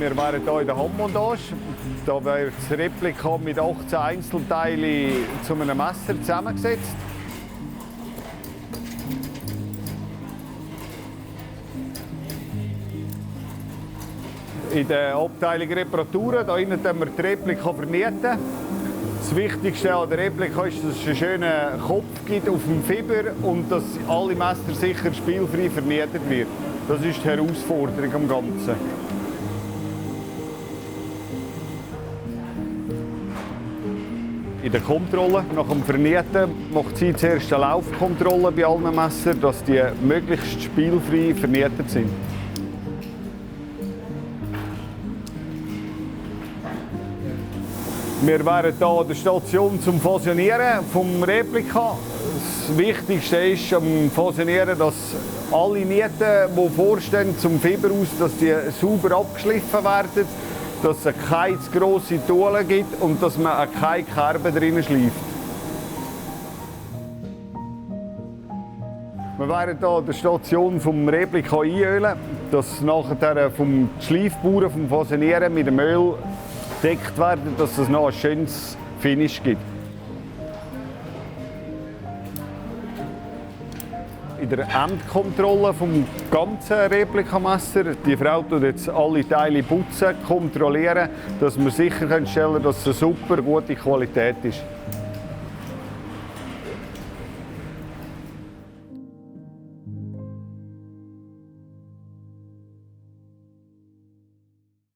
Wir wären hier in der Handmontage. Da wird das Replika mit 18 Einzelteilen zu einem Messer zusammengesetzt. In der Abteilung Reparaturen, hier innen wir die Replika vernieten. Das Wichtigste an der Replika ist, dass es einen schönen Kopf gibt auf dem Fiber und dass alle Messer sicher spielfrei vernietet werden. Das ist die Herausforderung am Ganzen. In der Kontrolle, nach dem Vernieten, macht sie zuerst eine Laufkontrolle bei allen Messern, dass die möglichst spielfrei vernietet sind. Wir wären hier an der Station zum Fusionieren vom Replika. Das Wichtigste ist am Fusionieren, dass alle Nieten, die vorstehen zum Fiber aus, dass die sauber abgeschliffen werden, dass es keine zu grosse Tulle gibt und dass man keine Kerben drin schleift. Wir werden hier an der Station vom Replika einölen, dass nachher vom Schleifbauern vom Fusionieren mit dem Öl gedeckt werden, dass es noch ein schönes Finish gibt. In der Endkontrolle vom ganzen Replikamesser, die Frau tut jetzt alle Teile putzen, kontrollieren, dass wir sicherstellen können, dass es eine super gute Qualität ist.